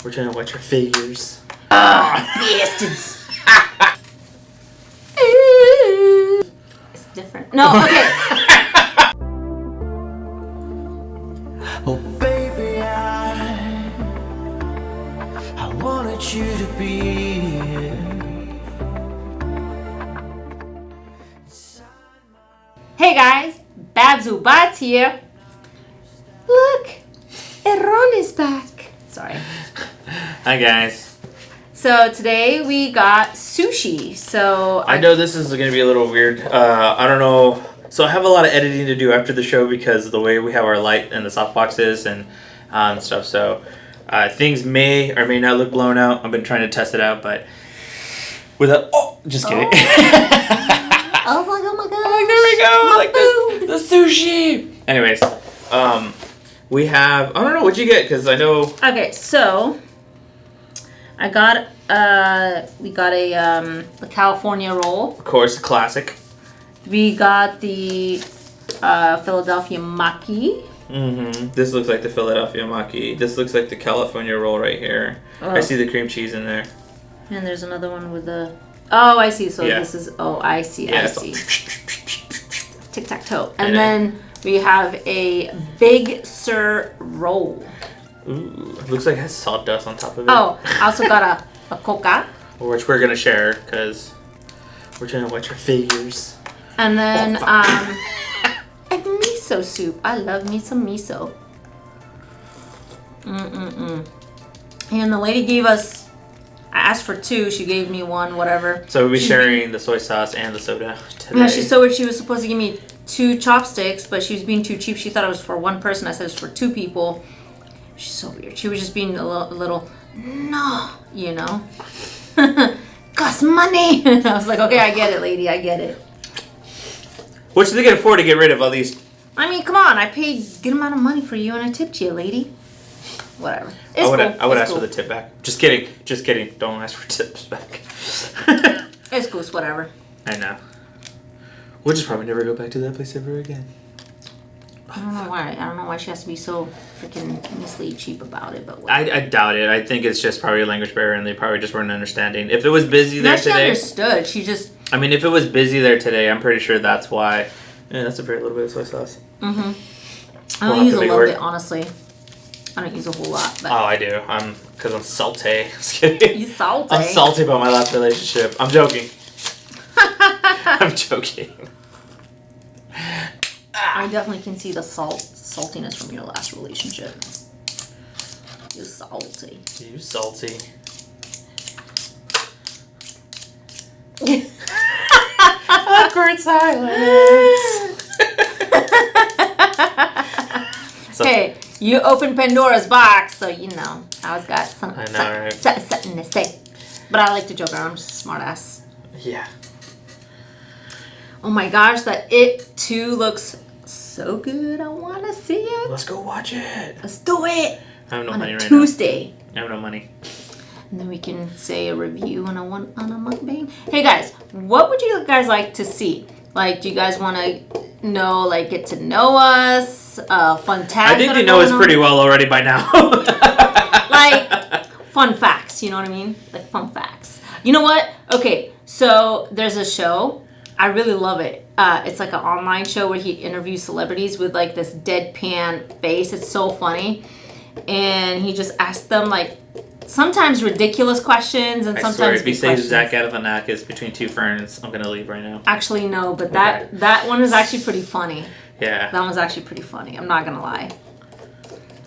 We're trying to watch your figures. Bastards. It's different. No, okay. Oh baby, I wanted you to be here. Hey guys, Babs Ubatz here. Look, Aaron is back. Sorry. Hi guys. So today we got sushi. So I know this is going to be a little weird. I don't know. So I have a lot of editing to do after the show because of the way we have our light and the softboxes and stuff. So things may or may not look blown out. I've been trying to test it out, but just kidding. I was like, oh my god. Like, there we go. Like the sushi. Anyways, we have, I don't know what you get because I know. Okay, so we got a the California roll. Of course, classic. We got the Philadelphia maki. Mm-hmm. This looks like the Philadelphia maki. This looks like the California roll right here. Oh. I see the cream cheese in there. And there's another one with the. Oh, I see. So Yeah. This is. Oh, I see. Yeah, I see. Tic tac toe. And then we have a Big Sur roll. Ooh, looks like it has sawdust on top of it. Oh, I also got a coca. Which we're gonna share because we're trying to watch our figures. And then and miso soup. I love me some miso. And the lady gave us. I asked for two. She gave me one. Whatever. So we'll be sharing the soy sauce and the soda today. Yeah, she's so weird. She was supposed to give me 2 chopsticks, but she was being too cheap. She thought it was for one person. I said it's for 2 people. She's so weird. She was just being a little no, you know. Cost money. I was like, okay, I get it, lady. I get it. Which they can afford to get rid of all these. I mean, come on. I paid a good amount of money for you, and I tipped you, lady. Whatever. It's cool. I would It's ask cool. for the tip back. Just kidding. Just kidding. Don't ask for tips back. It's cool. It's whatever. I know. We'll just probably never go back to that place ever again. I don't know why. I don't know why she has to be so freaking measly cheap about it, but I doubt it. I think it's just probably a language barrier, and they probably just weren't understanding. If it was busy there she today, understood. She just. I mean, if it was busy there today, I'm pretty sure that's why. Yeah, that's a very little bit of soy sauce. I We'll don't use have a to make little work. bit, honestly. I don't use a whole lot, but. Oh, I do. Because I'm salty. Just kidding. You salty. I'm salty about my last relationship. I'm joking. I'm joking. I definitely can see the saltiness from your last relationship. You salty. You salty. Awkward silence. So, Hey, you opened Pandora's box, so you know I was got some I know, right? something to say. But I like to joke around. I'm just a smart ass. yeah. Oh my gosh, that It 2 looks so good. I want to see it. Let's go watch it. Let's do it I have no on money a right Tuesday. now. I have no money. And then we can say a review on a mukbang. Hey guys, what would you guys like to see? Like, do you guys want to know, like, get to know us? Fun tags. I think they know us pretty well already by now. Like, fun facts. You know what I mean? Like, fun facts. You know what? Okay, so there's a show. I really love it. It's like an online show where he interviews celebrities with, like, this deadpan face. It's so funny. And he just asks them, like, sometimes ridiculous questions and I sometimes swear, if you big say questions. Zach Galifianakis between 2 ferns, I'm gonna leave right now. Actually, no, but that one is actually pretty funny. Yeah. That one's actually pretty funny. I'm not gonna lie.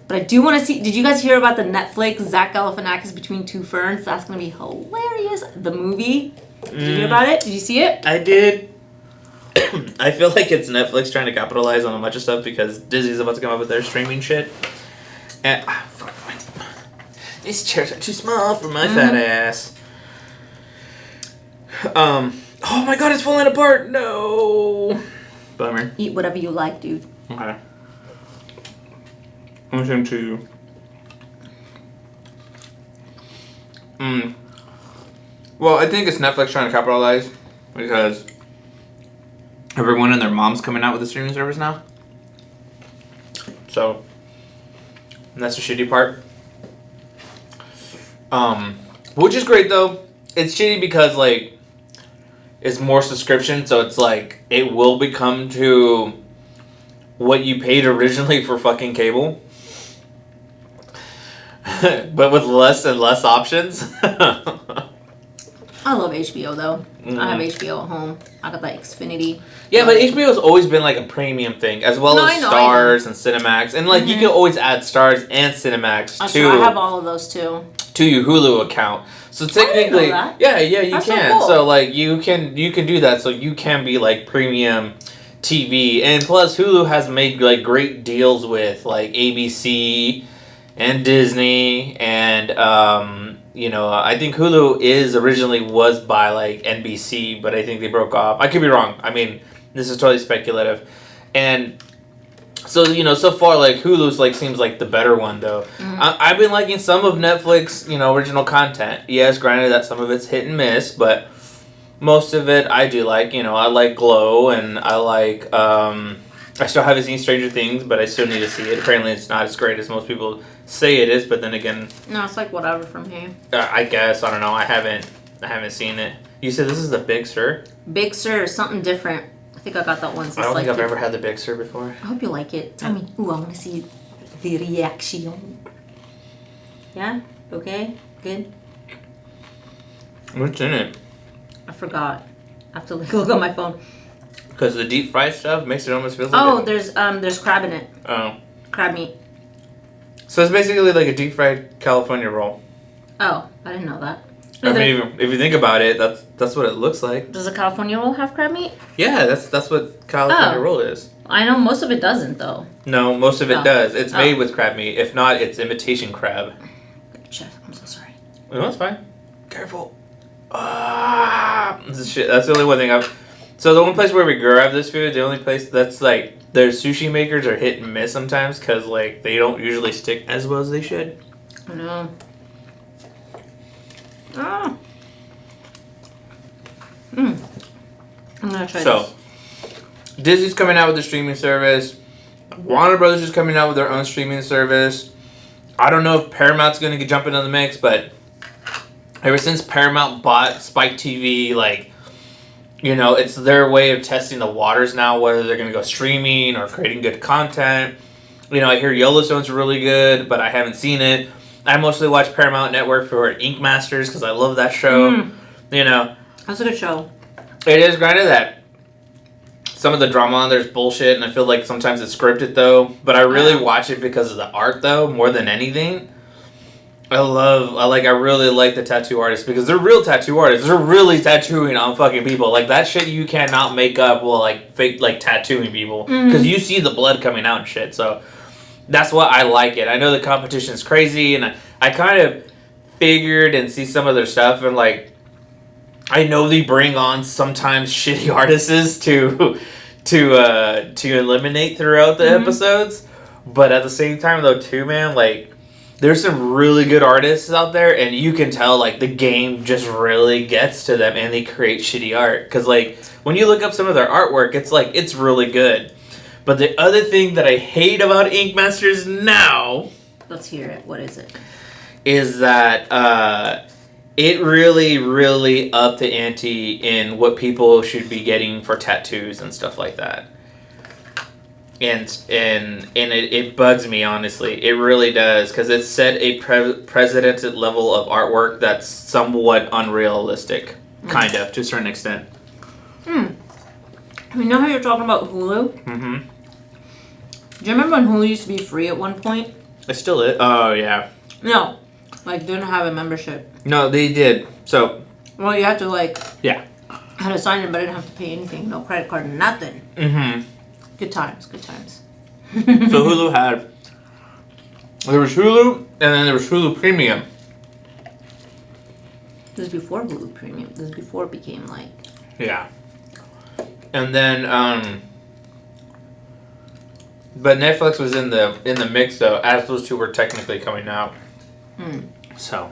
But I do want to see. Did you guys hear about the Netflix Zach Galifianakis between 2 ferns? That's gonna be hilarious. The movie. Did you hear about it? Did you see it? I did. I feel like it's Netflix trying to capitalize on a bunch of stuff because Disney's about to come up with their streaming shit. And fuck, these chairs are too small for my fat ass. Oh my god, it's falling apart. No. Bummer. Eat whatever you like, dude. Okay. I'm going to. Well, I think it's Netflix trying to capitalize because everyone and their mom's coming out with a streaming service now. So, and that's the shitty part. Which is great though. It's shitty because like it's more subscription, so it's like it will become to what you paid originally for fucking cable. But with less and less options. I love HBO though. I have HBO at home. I got that Xfinity. Yeah, but HBO's always been like a premium thing, as well as Stars and Cinemax, and like you can always add Stars and Cinemax to. I have all of those too. To your Hulu account, so technically, yeah, you That's can. so cool. So like you can do that, so you can be like premium TV, and plus Hulu has made like great deals with like ABC and Disney, and I think Hulu originally was by like NBC, but I think they broke off. I could be wrong. I mean, this is totally speculative, and so so far like Hulu's like seems like the better one though. I've been liking some of Netflix original content. Yes, granted that some of it's hit and miss, but most of it I do like. I like Glow, and I like I still haven't seen Stranger Things, but I still need to see it. Apparently it's not as great as most people say it is, but then again, no, it's like whatever from here. I guess I don't know. I haven't seen it. You said this is the Big Sur? Big Sur is something different. I think I got that once. I don't think I've ever had the Big Sur before. I hope you like it. Tell me. Ooh, I want to see the reaction. Yeah? Okay? Good? What's in it? I forgot. I have to look on my phone. Because the deep fried stuff makes it almost feel like there's crab in it. Oh. Crab meat. So it's basically like a deep fried California roll. Oh, I didn't know that. I mean, if you think about it, that's what it looks like. Does a California roll have crab meat? Yeah, that's what California roll is. I know most of it doesn't though. No, most of it does. It's made with crab meat. If not, it's imitation crab. Chef, I'm so sorry. No, it's fine. Careful. This is shit. That's the only one thing I've. So the one place where we grab this food, the only place that's like their sushi makers are hit and miss sometimes because like they don't usually stick as well as they should. I know. Ah. I'm gonna try this. Disney's coming out with a streaming service. Warner Brothers is coming out with their own streaming service. I don't know if Paramount's going to jump into the mix, but ever since Paramount bought Spike TV, like, it's their way of testing the waters now, whether they're going to go streaming or creating good content. I hear Yellowstone's really good, but I haven't seen it. I mostly watch Paramount Network for Ink Masters because I love that show. That's a good show. It is, granted that some of the drama on there is bullshit, and I feel like sometimes it's scripted though. But I really watch it because of the art though, more than anything. I really like the tattoo artists because they're real tattoo artists. They're really tattooing on fucking people. Like that shit you cannot make up while like fake like tattooing people because you see the blood coming out and shit. So that's why I like it. I know the competition is crazy, and I kind of figured and see some of their stuff, and like I know they bring on sometimes shitty artists to eliminate throughout the episodes, but at the same time though too, man, like there's some really good artists out there, and you can tell like the game just really gets to them, and they create shitty art because like when you look up some of their artwork, it's like it's really good. But the other thing that I hate about Ink Masters now, let's hear it. What is it? Is that it really upped the ante in what people should be getting for tattoos and stuff like that. And it bugs me, honestly. It really does, because it set a precedented level of artwork that's somewhat unrealistic, kind of, to a certain extent. You know how you're talking about Hulu? Mm-hmm. Do you remember when Hulu used to be free at one point? It still is. Oh, yeah. No. Like, didn't have a membership. No, they did. So. Well, you had to, like. Yeah. I had to sign in, but I didn't have to pay anything. No credit card, nothing. Mm-hmm. Good times, good times. So Hulu had. There was Hulu, and then there was Hulu Premium. This is before Hulu Premium. This is before it became, like. Yeah. And then, but Netflix was in the mix though, as those two were technically coming out. So,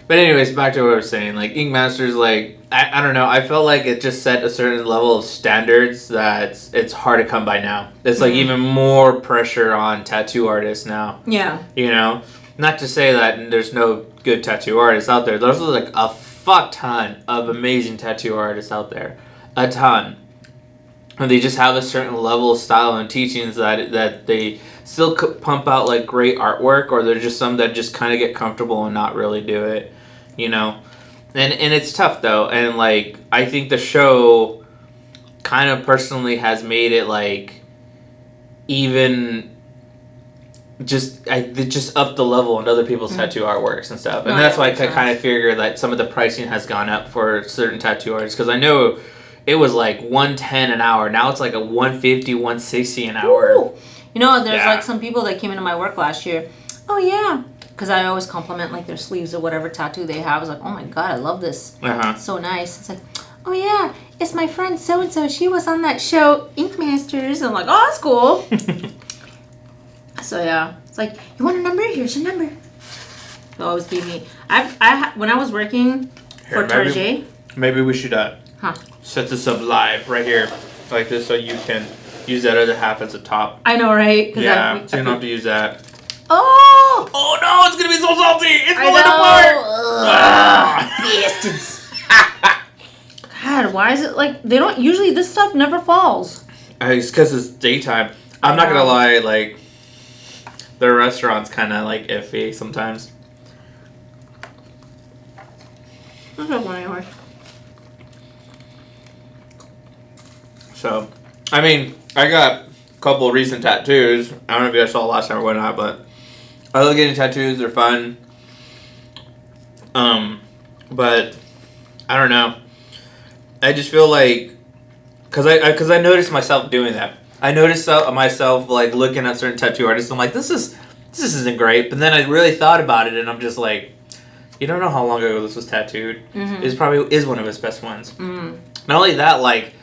but anyways, back to what I was saying. Like Ink Masters, like I don't know. I felt like it just set a certain level of standards that it's hard to come by now. It's like even more pressure on tattoo artists now. Yeah. not to say that there's no good tattoo artists out there. There's like a fuck ton of amazing tattoo artists out there. A ton. And they just have a certain level of style and teachings that they still pump out like great artwork, or there's just some that just kind of get comfortable and not really do it, you know? And it's tough though. And like, I think the show kind of personally has made it like even just up the level in other people's tattoo artworks and stuff. And that's why I kind of figure that some of the pricing has gone up for certain tattoo artists, because I know it was like $110 an hour. Now it's like a $150, $160 an hour. Ooh. You know, there's like some people that came into my work last year. Oh yeah, because I always compliment like their sleeves or whatever tattoo they have. I was like, oh my god, I love this. So nice. It's like, oh yeah, it's my friend so and so. She was on that show Ink Masters. I'm like, oh, that's cool. So yeah, it's like, you want a number? Here's your number. They always give me. When I was working for Target. Maybe we should set this up live right here, like this, so you can use that other half as a top. I know, right? Yeah, so you don't have to use that. Oh! Oh no, it's gonna be so salty! It's falling apart! Bastards. God, why is it like, they don't, usually this stuff never falls. It's because it's daytime. I'm not gonna lie, like, the restaurant's kind of like iffy sometimes. That's not funny anymore. So, I mean, I got a couple of recent tattoos. I don't know if you guys saw last time or whatnot, but I love getting tattoos. They're fun. But I don't know. I just feel like, cause I noticed myself doing that. I noticed myself like looking at certain tattoo artists. I'm like, this isn't great. But then I really thought about it, and I'm just like, you don't know how long ago this was tattooed. It probably is one of his best ones. Not only that, like,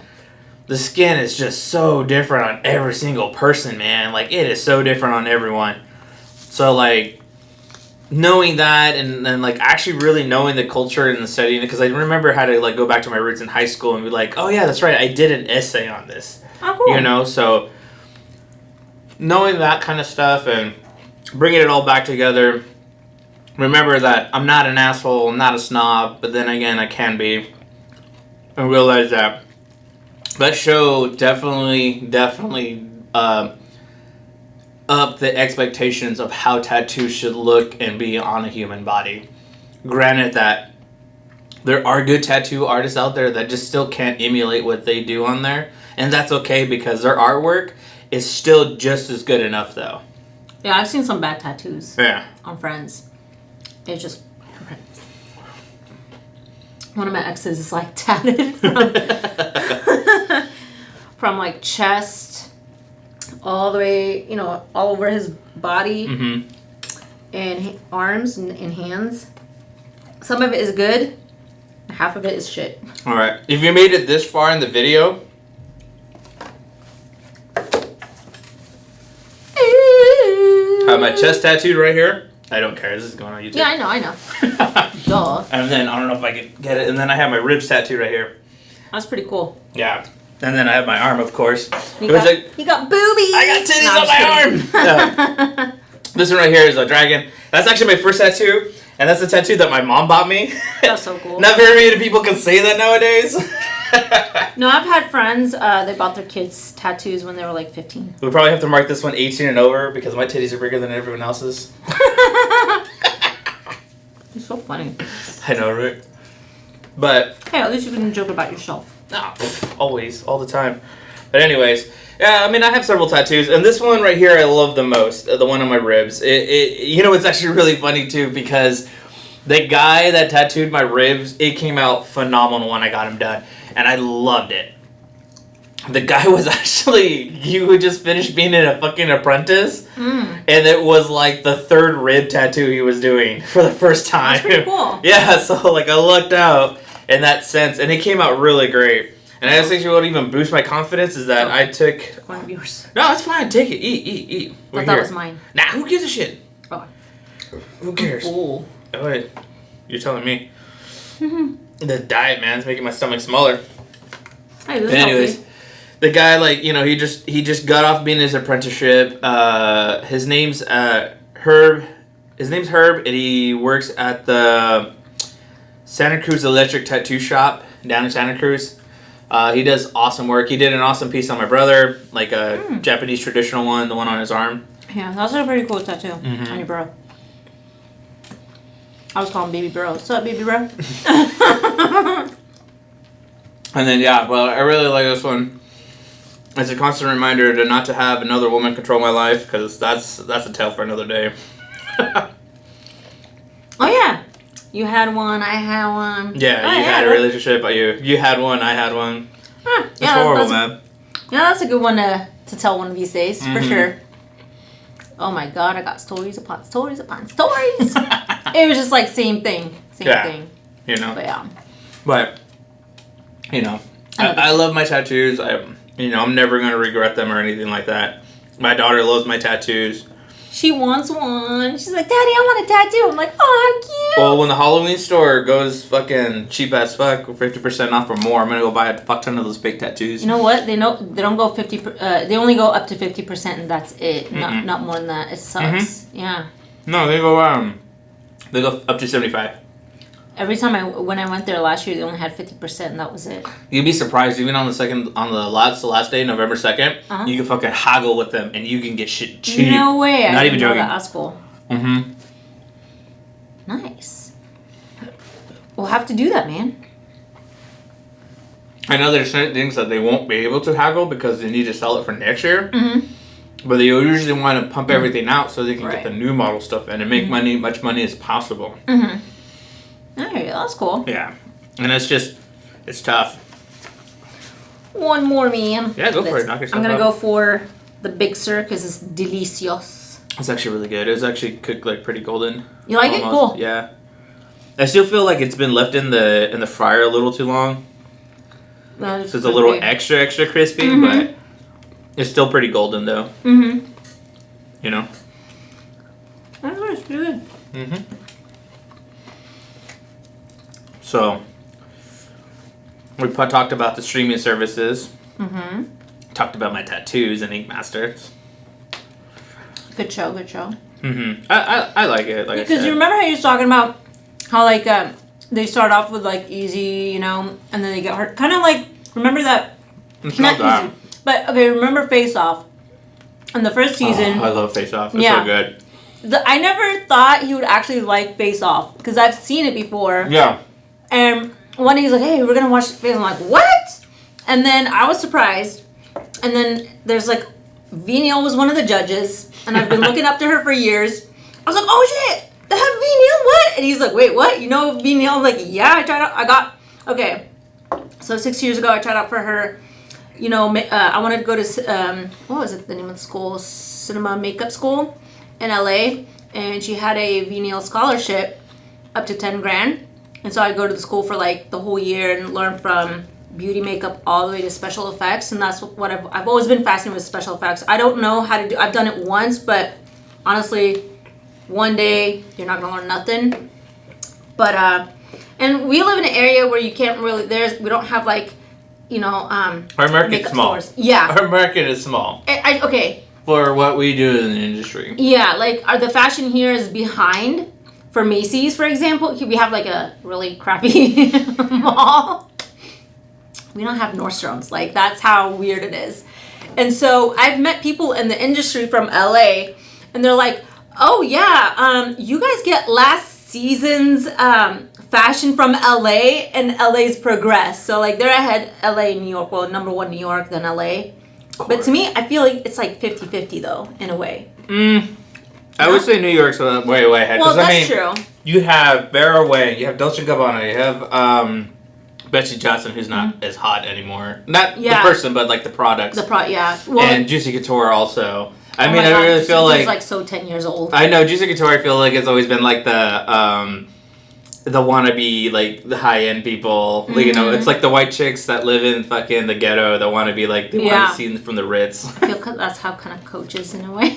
the skin is just so different on every single person, man. Like, it is so different on everyone. So, like, knowing that and then, like, actually really knowing the culture and the studying it, because I remember how to, like, go back to my roots in high school and be like, oh, yeah, that's right, I did an essay on this. Oh, cool. You know, so knowing that kind of stuff and bringing it all back together, remember that I'm not an asshole, I'm not a snob, but then again, I can be. And realize that show definitely up the expectations of how tattoos should look and be on a human body. Granted that there are good tattoo artists out there that just still can't emulate what they do on there, and that's okay because their artwork is still just as good enough though. Yeah, I've seen some bad tattoos. Yeah. On friends. It's just... One of my exes is like tatted from like chest all the way, you know, all over his body and arms and hands. Some of it is good, half of it is shit. All right, if you made it this far in the video, I have my chest tattooed right here. I don't care. This is going on YouTube. Yeah, I know. Duh. And then I don't know if I can get it. And then I have my ribs tattooed right here. That's pretty cool. Yeah. And then I have my arm, of course. You got boobies. I got titties on my arm. This one right here is a dragon. That's actually my first tattoo, and that's the tattoo that my mom bought me. That's so cool. Not very many people can say that nowadays. No, I've had friends. They bought their kids tattoos when they were like 15. We probably have to mark this one 18 and over because my titties are bigger than everyone else's. It's so funny. I know, right? But hey, at least you can joke about yourself. no, always, all the time. But anyways, yeah, I mean, I have several tattoos, and this one right here I love the most, the one on my ribs. You know, it's actually really funny too because the guy that tattooed my ribs, it came out phenomenal when I got him done, and I loved it. The guy was actually, he would just finish being a fucking apprentice, and it was like the third rib tattoo he was doing for the first time. That's pretty cool. Yeah, so like I lucked out in that sense, and it came out really great. And I just think what even boost my confidence is that I took... One of yours. No, it's fine. Take it. Eat. I thought that was mine. Nah, who gives a shit? Oh. Who cares? Ooh. Oh, wait. You're telling me. The diet, man, is making my stomach smaller. Hey, this anyways, healthy. The guy, like, you know, he just got off being his apprenticeship. His name's Herb his name's Herb, and he works at the Santa Cruz Electric Tattoo Shop down in Santa Cruz. He does awesome work. He did an awesome piece on my brother, like a Japanese traditional one, the one on his arm. Yeah, that's a pretty cool tattoo on your bro. I was calling baby bro. What's up, baby bro? And then, I really like this one. It's a constant reminder to not to have another woman control my life, because that's a tale for another day. Oh, yeah. You had one, I had one. Yeah, you had a relationship, but you had one, I had one. It's horrible, man. Yeah, that's a good one to tell one of these days, for sure. Oh my god, I got stories upon stories upon stories. It was just like same thing. Same thing. You know? But yeah. But, you know, I love my tattoos. I'm never going to regret them or anything like that. My daughter loves my tattoos. She wants one. She's like, Daddy, I want a tattoo. I'm like, oh, how cute. Well, when the Halloween store goes fucking cheap as fuck, 50% off or more, I'm going to go buy a fuck ton of those fake tattoos. You know what? They don't go 50, they only go up to 50% and that's it. Not more than that. It sucks. Yeah. No, they go up to 75. Every time when I went there last year, they only had 50% and that was it. You'd be surprised, even on the last day, November 2nd, you can fucking haggle with them and you can get shit cheap. No way. Not even joking. That's cool. Nice. We'll have to do that, man. I know there's certain things that they won't be able to haggle because they need to sell it for next year. But they usually want to pump everything out so they can get the new model stuff in and make much money as possible. Alright, that's cool. Yeah. And it's tough. One more, man. Yeah, go for it. Knock yourself I'm gonna out. go for the Big Sur because it's delicious. It's actually really good. It was actually cooked like pretty golden. You like it? Cool. Yeah. I still feel like it's been left in the fryer a little too long. So it's a little extra crispy, but it's still pretty golden though. You know? That's good. So, we talked about the streaming services. Talked about my tattoos and Ink Master. Good show. I like it. Like because you remember how you was talking about how like they start off with like easy, you know, and then they get hard. Kind of like remember that. It's not that. Easy, but okay, remember Face Off. In the first season, I love Face Off. It's so good. I never thought he would actually like Face Off because I've seen it before. Yeah. And one day he's like, "Hey, we're gonna watch Face." I'm like, "What?" And then I was surprised. And then there's like, Veniel was one of the judges, and I've been looking up to her for years. I was like, "Oh shit, they have Veniel? What?" And he's like, "Wait, what? You know Veniel?" I'm like, "Yeah, I tried out. I got okay." So 6 years ago, I tried out for her. You know, I wanted to go to what was it? The name of the school? Cinema Makeup School in LA, and she had a Veniel scholarship up to $10,000. And so I go to the school for like the whole year and learn from beauty makeup all the way to special effects. And that's what I've always been fascinated with special effects. I don't know how to do. I've done it once, but honestly, one day you're not gonna learn nothing. But and we live in an area where you can't really. We don't have like, you know, our market's small. Stores. Yeah, our market is small. Okay. For what we do in the industry. Yeah, like the fashion here is behind. For Macy's, for example, we have like a really crappy mall. We don't have Nordstrom's. Like, that's how weird it is. And so I've met people in the industry from LA, and they're like, "Oh yeah, you guys get last season's fashion from LA, and LA's progressed." So like they're ahead LA, New York. Well, number one New York, then LA. But to me, I feel like it's like 50-50 though, in a way. I would say New York's way ahead. Well, that's true. true. You have Vera Wang, you have Dolce & Gabbana, you have Betsy Johnson, who's not as hot anymore. Not the person, but like the products. Well, and Juicy Couture also. I really feel like so 10 years old. I know Juicy Couture. I feel like it's always been like the wannabe, like the high end people. Like, you know, it's like the white chicks that live in fucking the ghetto that want to be like they want to be seen from the Ritz. I feel that's how kind of Coach is in a way.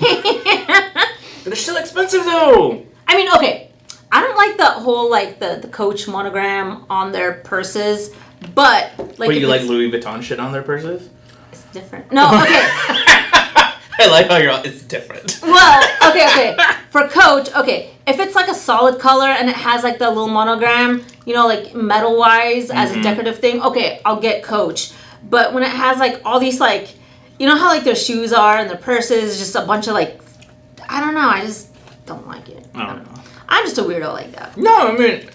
They're still expensive though. I mean, okay, I don't like the whole like the Coach monogram on their purses, but like. But you like Louis Vuitton shit on their purses? It's different. No, okay. I like how it's different. Well, okay. For Coach, if it's like a solid color and it has like the little monogram, you know, like metal-wise as a decorative thing, okay, I'll get Coach. But when it has like all these like, you know how like their shoes are and their purses, just a bunch of like, I don't know, I just don't like it. I don't know. I'm just a weirdo like that. No, I mean,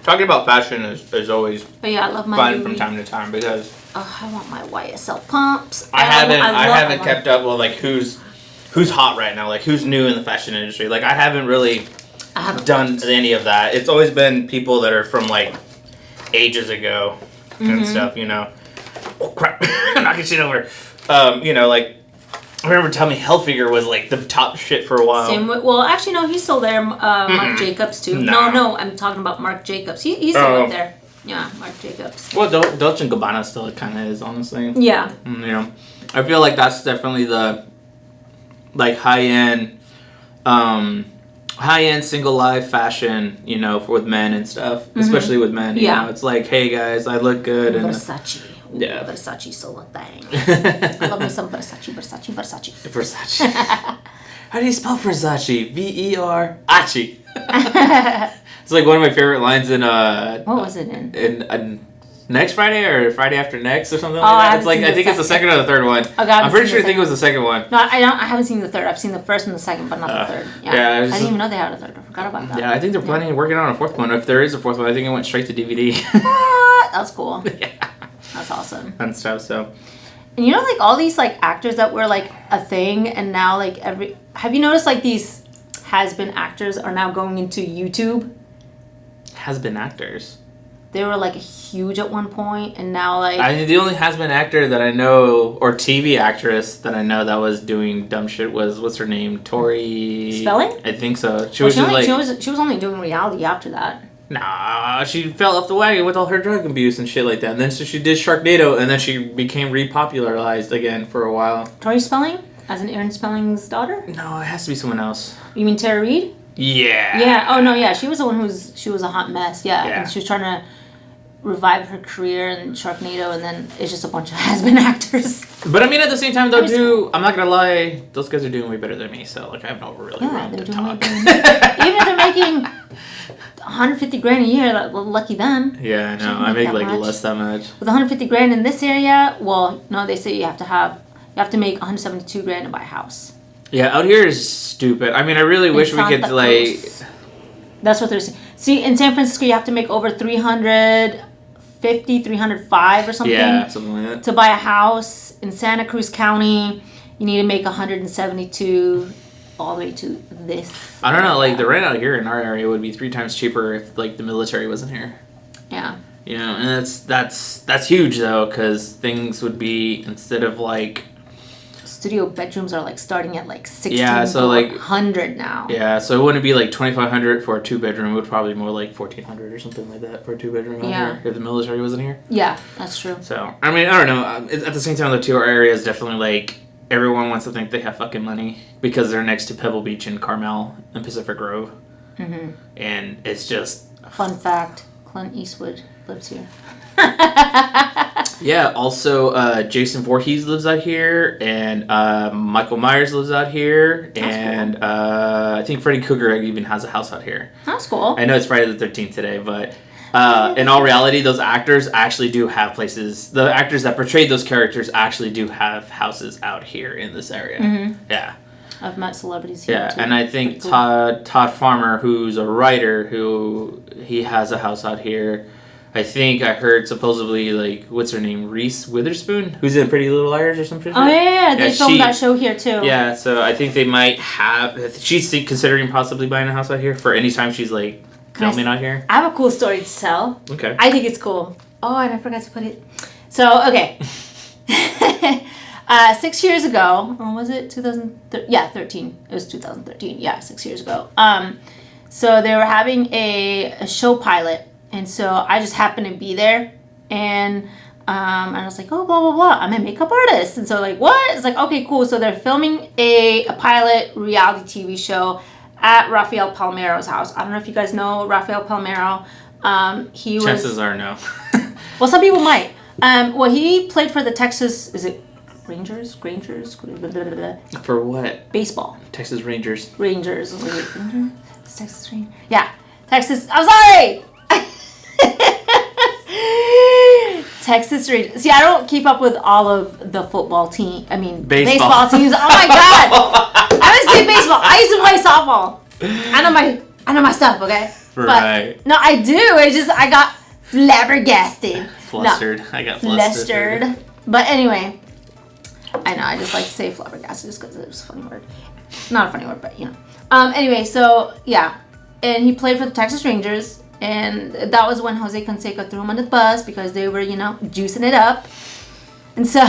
talking about fashion is always But yeah, I love my fun Louis. from time to time because I want my YSL pumps. I haven't kept up with like who's hot right now, like who's new in the fashion industry. Like I haven't really done any of that. It's always been people that are from like ages ago and stuff, you know. Oh crap! I'm knocking shit over. You know, like I remember Tommy Hilfiger was like the top shit for a while. Well, actually, no, he's still there. Marc Jacobs too. Nah. No, I'm talking about Marc Jacobs. He's still up there. Yeah, Marc Jacobs. Well, Dolce & Gabbana still kind of is, honestly. Yeah. You know, I feel like that's definitely the like high-end single life fashion, you know, with men and stuff, especially with men. You know, it's like, hey guys, I look good. Versace. And yeah. Versace solo thing. I love me some Versace. Versace. How do you spell Versace? Ver-Achi. It's like one of my favorite lines in what was it in? Next Friday or Friday after next or something like that. It's like I think it's the second or the third one. Okay, I'm pretty sure I think it was the second one. No, I haven't seen the third. I've seen the first and the second, but not the third. Yeah, I didn't even know they had a third. I forgot about that. Yeah, I think they're planning on working on a fourth one. If there is a fourth one, I think it went straight to DVD. What? That's cool. Yeah. That's awesome. And stuff. So. And you know, like all these like actors that were like a thing, and now like have you noticed like these has-been actors are now going into YouTube? Has-been actors. They were like huge at one point, and now like the only has-been actor that I know, or TV actress that I know that was doing dumb shit was what's her name, Tori Spelling? I think so. she was only doing reality after that. Nah, she fell off the wagon with all her drug abuse and shit like that. And then so she did Sharknado, and then she became repopularized again for a while. Tori Spelling, as in Aaron Spelling's daughter? No, it has to be someone else. You mean Tara Reid? Yeah. Yeah. Oh no, yeah. She was the one she was a hot mess. Yeah. Yeah. And she was trying to revive her career in Sharknado, and then it's just a bunch of has-been actors. But I mean, at the same time, though, too, I'm not gonna lie, those guys are doing way better than me. So like, I have no really room to talk. Even if they're making $150,000 a year, lucky them. Yeah, I know. I make like less that much. With $150,000 in this area, well, no, they say you have to make $172,000 to buy a house. Yeah, out here is stupid. I mean, I really wish we could like. That's what they're saying. See, in San Francisco, you have to make over 305 or something. Yeah, something like that. To buy a house. In Santa Cruz County, you need to make 172 all the way to this. I don't know, like the rent out here in our area would be 3 times cheaper if like the military wasn't here. Yeah. You know, and that's huge though, because things would be, instead of like studio bedrooms are like starting at like 16 so like 100 now. Yeah, so it wouldn't be like $2,500 for a 2-bedroom. It would probably be more like $1,400 or something like that for a 2-bedroom out here if the military wasn't here. Yeah, that's true. So I mean, I don't know. At the same time, the 2 area is definitely like everyone wants to think they have fucking money because they're next to Pebble Beach and Carmel and Pacific Grove, and it's just fun fact: Clint Eastwood lives here. Yeah, also Jason Voorhees lives out here, and Michael Myers lives out here, and cool. I think Freddy Krueger even has a house out here. That's cool. I know it's Friday the 13th today, but in all reality, those actors actually do have places. The actors that portrayed those characters actually do have houses out here in this area. Mm-hmm. Yeah. I've met celebrities here too. And I think cool. Todd Farmer, who's a writer, he has a house out here. I think I heard supposedly, like, what's her name? Reese Witherspoon? Who's in Pretty Little Liars or something? Oh, yeah. They filmed that show here, too. Yeah, so I think they might have... She's considering possibly buying a house out here for any time she's, like, filming out here. I have a cool story to tell. Okay. I think it's cool. Oh, and I forgot to put it... So, okay. 6 years ago... Or was it 2013? Yeah, 13. It was 2013. Yeah, 6 years ago. So they were having a show pilot. And so I just happened to be there, and I was like, oh, blah, blah, blah. I'm a makeup artist. And so like, what? It's like, okay, cool. So they're filming a pilot reality TV show at Rafael Palmeiro's house. I don't know if you guys know Rafael Palmeiro. Chances are no. Well, some people might. Well, he played for the Texas, is it Rangers, blah, blah, blah, blah. For what? Baseball. Texas Rangers. Rangers. I was like, Rangers? It's Texas Rangers. Yeah, Texas. I'm sorry. Texas Rangers. See, I don't keep up with all of the football team. I mean, baseball teams. Oh my god! I would say baseball. I used to play softball. I know my stuff. Okay. Right. But, no, I do. I got flabbergasted. Flustered. No, I got flustered. But anyway, I know. I just like to say flabbergasted just because it was a funny word. Not a funny word, but you know. Anyway, so yeah, and he played for the Texas Rangers. And that was when Jose Canseco threw him under the bus because they were, you know, juicing it up. And so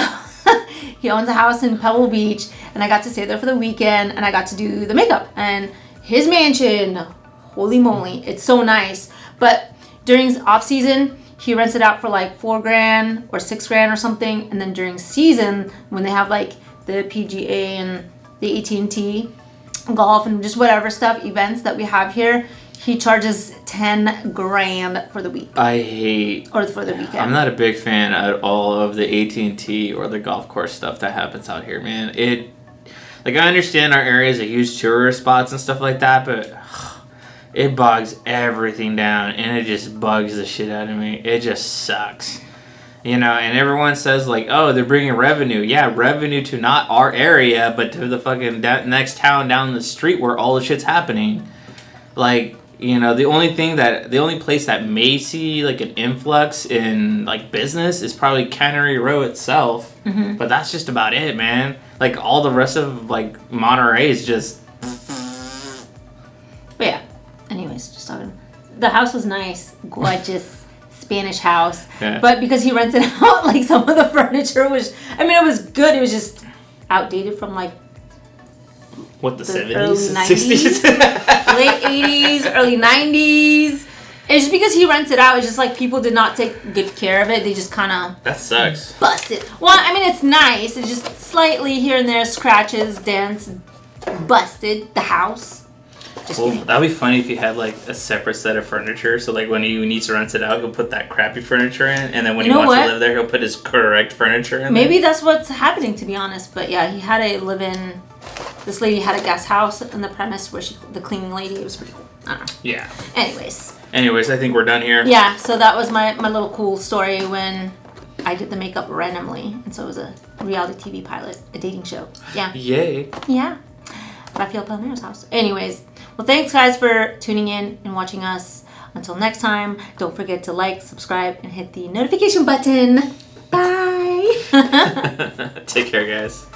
he owns a house in Pebble Beach, and I got to stay there for the weekend, and I got to do the makeup. And his mansion, holy moly, it's so nice. But during off season, he rents it out for like $4,000 or $6,000 or something. And then during season, when they have like the PGA and the AT&T golf and just whatever stuff, events that we have here, he charges $10,000 for the week. Or for the weekend. I'm not a big fan at all of the AT&T or the golf course stuff that happens out here, man. I understand our area is a huge tourist spots and stuff like that, but it bogs everything down, and it just bugs the shit out of me. It just sucks. You know, and everyone says, like, oh, they're bringing revenue. Yeah, revenue to not our area, but to the fucking next town down the street where all the shit's happening. Like, you know, the only place that may see like an influx in like business is probably Cannery Row itself, but that's just about it, man. Like all the rest of like Monterey is just. But yeah, anyways, just talking. The house was nice, gorgeous Spanish house, yeah. But because he rented out, like some of the furniture was, I mean, it was good. It was just outdated from like. What, the 70s? Early 90s? Late 80s, early 90s. It's just because he rents it out, it's just like people did not take good care of it. They just kind of... That sucks. Busted. Well, I mean, it's nice. It's just slightly here and there, scratches, dents, busted the house. Just kidding. That'd be funny if you had like a separate set of furniture. So like when he needs to rent it out, he'll put that crappy furniture in, and then when he wants to live there, he'll put his correct furniture in. Maybe that's what's happening, to be honest. But yeah, he had a live-in. This lady had a guest house in the premise where the cleaning lady. It was pretty cool. I don't know. Yeah. Anyways, I think we're done here. Yeah. So that was my little cool story when I did the makeup randomly, and so it was a reality TV pilot, a dating show. Yeah. Yay. Yeah. Rafael Palmero's house. Anyways, well, thanks guys for tuning in and watching us. Until next time, don't forget to like, subscribe, and hit the notification button. Bye. Take care, guys.